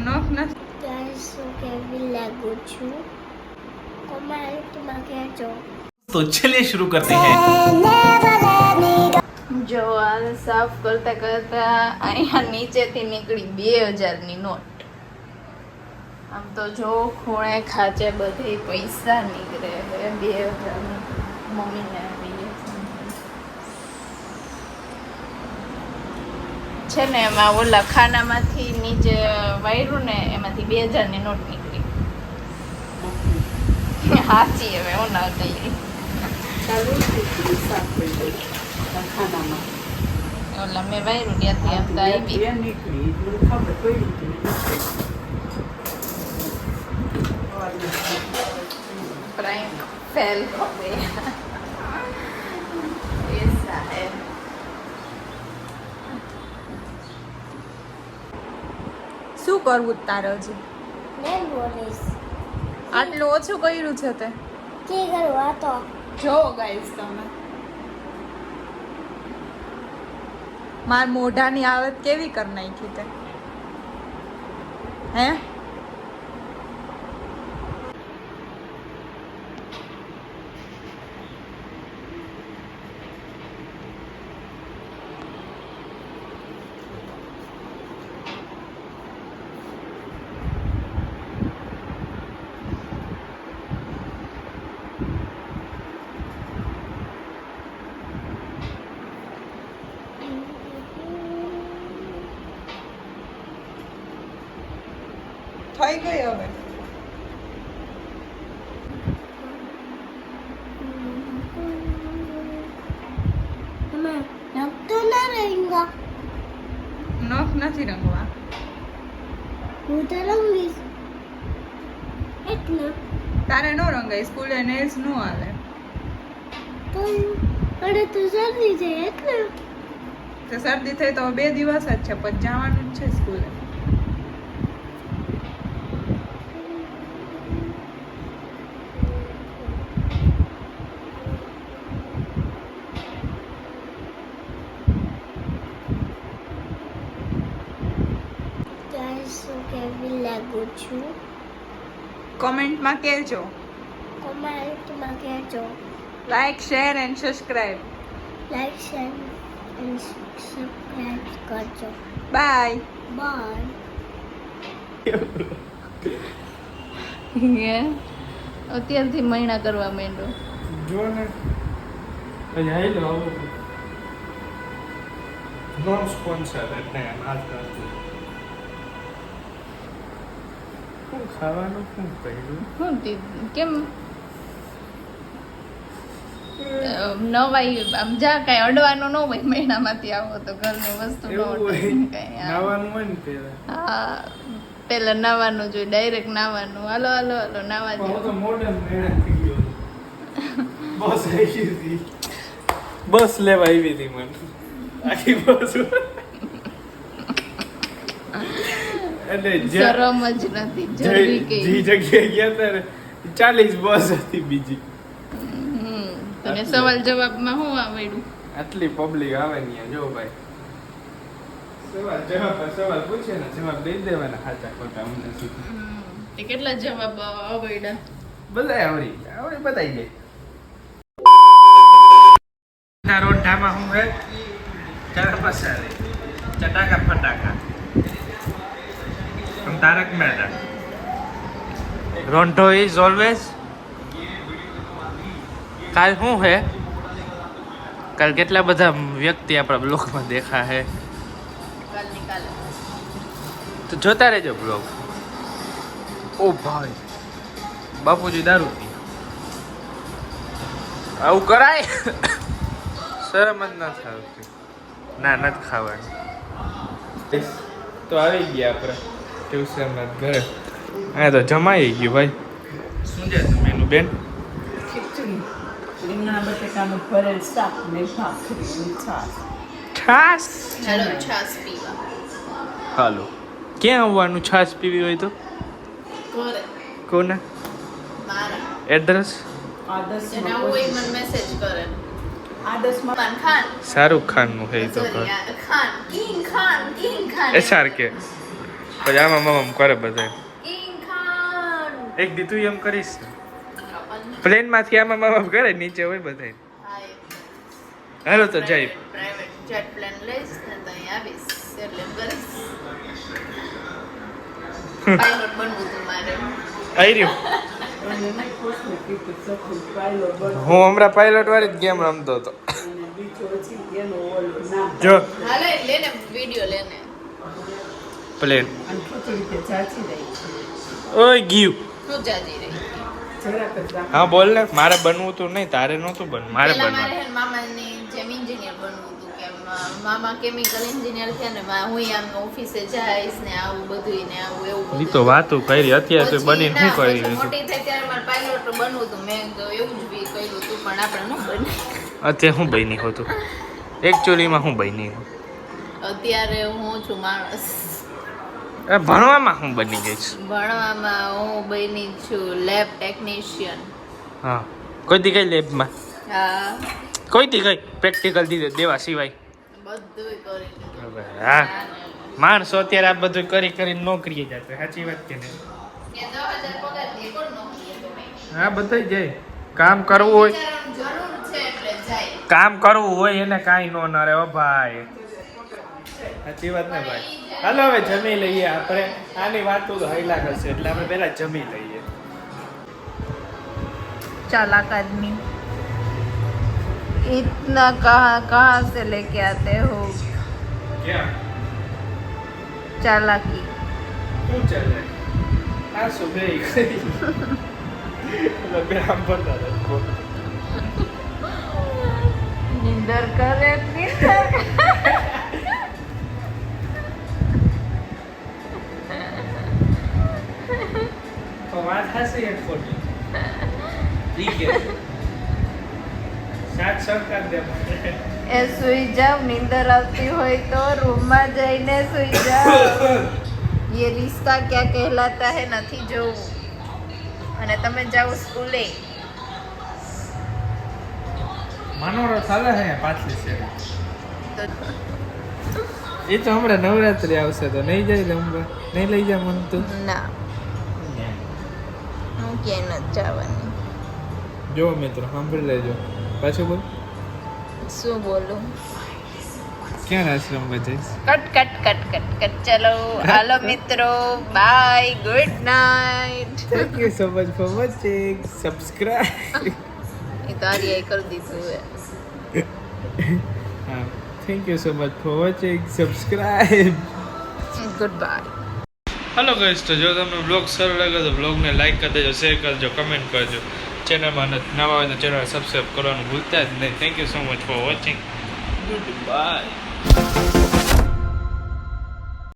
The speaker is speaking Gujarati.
નખ નથી. ત્યારે શું કેવી લાગુ છું કોમેન્ટમાં કહેજો. तो चलिए शुरू करते हैं। જો આ સાફ કરતા કરતા અહીંયા નીચેથી નીકળી 2000ની નોટ. આમ તો જો ખૂણે ખાંચે બધી પૈસા નીકળે છે 2000 મમ્મીને આપીએ છે ને એમાં ઓલા ખાનામાંથી નીચે વાયરું ને એમાંથી 2000ની નોટ નીકળી. સાચી હવે હું ના કઈ ઓલા મેં વાયરું ત્યાંથી આમ તો આવી પ્રાઇમ ફેલ હો ગયા ऐसा है. શું કરવું તારે હજી? મેં બોલીશ આટલું ઓછું કર્યું છે તે કે કરવા તો જો ગાઈસ તમે માર મોઢાની હાલત કેવી કરી નાખી તે હે. થઈ ગઈ હવે. તમે નખતો ના રંગા નખ નથી રંગવા. હું તો રંગીશ એટલે તારે નો રંગાય સ્કૂલે નેલ્સ નો હાલે. તો અરે તો શરદી છે એટલે તો શરદી થઈ તો 2 દિવસ જ છે પછી જવાનું જ છે સ્કૂલે. ત્યારે શું કેવી લાગુ છું કોમેન્ટમાં કહેજો. કોમેન્ટમાં કહેજો. Like share and subscribe. Like share અને સબસ્ક્રાઇબ કરજો. બાય. બાય. અત્યારથી મહિના કરવા માંડો. જો ને આઈ લો નોન સ્પોન્સર એટલે આજ શું ખાવાનું શું કર્યું શું કેમ નવાઈ આમ જા કાંઈ અડવાનું ન હોય મહિનામાંથી આવો તો ઘરની વસ્તુ ન એવું હોય કાંઈ. નાવાનું હોય ને પેલા હા પેલા નાવાનું જોઈએ ડાયરેક્ટ નાવાનું. હાલો હાલો હાલો નાવા હું જાઓ. તો મોડર્ન મેળા થઈ ગયો બસ આવી હતી બસ લેવા આવી હતી મને આખી બસ એટલે શરમ જ નથી જરવી કે જે જગ્યાએ ગયા હતા ને 40 બસ હતી બીજી. તને સવાલ જવાબમાં શું આવડ્યું? આટલી પબ્લિક આવે ને જો ભાઈ સવાલ પૂછે ને જવાબ દઈ દેવાના સાચા ખોટા અમને સુધી તે કેટલા જવાબ આવડ્યા? બધા આવડી બતાઈ જાય. રોડ ઢામાં હું હે ચાર પસારે ચટાકા ફટાકા તારક મહેતા રોન્ટો ઇઝ ઓલવેઝ. કાલ શું હે કાલ કેટલા બધા વ્યક્તિ આપણા બ્લોગમાં દેખા હે તો જોતા રહેજો બ્લોગ. ઓ ભાઈ બાપુજી દારૂ પી આવું કરાય શરમ જ ના આવતી. ના નથી ખાવાની. તો આવી ગયા આપણે ટ્યુશનમાં ઘરે. હા તો જમાઈ ગયું ભાઈ. શું છે મેનુ બેન? રીંગણા બટેકાનું ભરેલ શાક ને ભાખરી ને છાશ. છાશ. ચાલો છાશ પીવા. હાલો ક્યાં આવવાનું છાશ પીવી હોય તો? ઘરે કોના મારા એડ્રેસ? જેના હોય મને મેસેજ કરે. આદર્શમાં ખાન શાહરુખ ખાન નું હે તો ખાન કિંગ ખાન SRK પછી આમાં મામા કરે બધા કિંગ ખાન એક દી તું એમ કરીશ પ્લેન માંથી આમાં મામા કરે નીચે હોય બધા હાલો તો જાય પ્રાઇવેટ જેટ પ્લેન લઈશ ને તો અહીં આવીશ એટલે એમ કરીશ પાયલોટ બનવું તું મારે આવી રહ્યું અને એને કોશને કીધું સખું પાયલોટ બનો હું હમણાં પાયલોટ વાળી જ ગેમ રમતો હતો અને બીજો છે એનો ઓલું નામ જો હાલે લેને વિડિયો લેને પ્લેન અને ખીચડી કે ચાચી રહી છે ઓય ગયું શું જાજી રહી જરાક જ રાખ. હા બોલ ને મારે બનવું તું નહીં તારે નહોતું બનવું મારે પેલા મારે બનવું હે ને મામાની જેમ એન્જિનિયર બનવું હતું કે મામા કેમિકલ એન્જિનિયર થયા ને હું આમ ઓફિસે જઈશ ને આવું બધું ને આવું એવું ઈ બધું તો વાતું કરી અત્યારે તો પછી બનીને ના, શું કરી પછી રહ્યું છું મોટી થઈ ત્યારે મારે પાયલોટ બનવું હતું મેં તો એવું જ બી કર્યું હતું પણ આપણે ન બને અત્યારે હું બની હોતું એકચ્યુઅલીમાં હું બની હું અત્યારે હું છું માણસ ભણવામાં હું બની જઈશ ભણવામાં હું બની છું લેબ ટેકનિશિયન હા કોઈ દી કઈ લેબમાં હા કોઈ દી કઈ પ્રેક્ટિકલ દેવા સિવાય બધું કરી લીધું. હા માણસો અત્યારે આ બધું કરી કરીને નોકરીએ જતો સાચી વાત કે નહીં ત્યાં 10,000 પગાર દે, કોણ નોકરીએ ગમે? હા બધા જાય કામ કરવું હોય બિચારાને જરૂર છે એટલે જાય કામ કરવું હોય એને કાંઈ નો નરે ઓ ભાઈ સાચી વાત ને ભાઈ હાલો હવે જમી લઈએ આપણે આની વાત તો હૈલા કરશે એટલે આપણે પહેલા જમી લઈએ चालाक आदमी इतना कहाँ से लेके आते हो ક્યાં चालाकी શું ચાલે આ સુબે લબે આમ પડતા હતા निंदर करे निंदर તો વાત હશે એક ખોટી ઠીક છે સાત સરકાર દે એ સુઈ જાવ નીંદર આવતી હોય તો રૂમમાં જઈને સુઈ જાવ ये रिश्ता क्या कहलाता है નથી જોવું અને તમે જાઓ સ્કૂલે માનોરો ચાલે છે પાછલી છે તો એ તો હમણાં નવરાત્રી આવશે તો નહીં જાય રમવા નહીં લઈ જા મન તું ના હું ક્યાંય નથી જવાની જો મિત્રો સાંભળી લેજો પાછું બોલ શું બોલું ક્યાં આશ્રમ જઈશ cut cut cut cut cut ચલો હાલો મિત્રો bye good night thank you so much for watching subscribe એ તો આર્યાએ કરી દીધું હે હા thank you so much for watching subscribe good bye hello guys તો જો તમને બ્લોગ સારો લાગે તો બ્લોગને લાઈક કરી દેજો શેર કરજો કમેન્ટ કરજો ચેનલમાં નવા હોય તો ચેનલ સબસ્ક્રાઈબ કરવાનું ભૂલતા જ નહીં thank you so much for watching good bye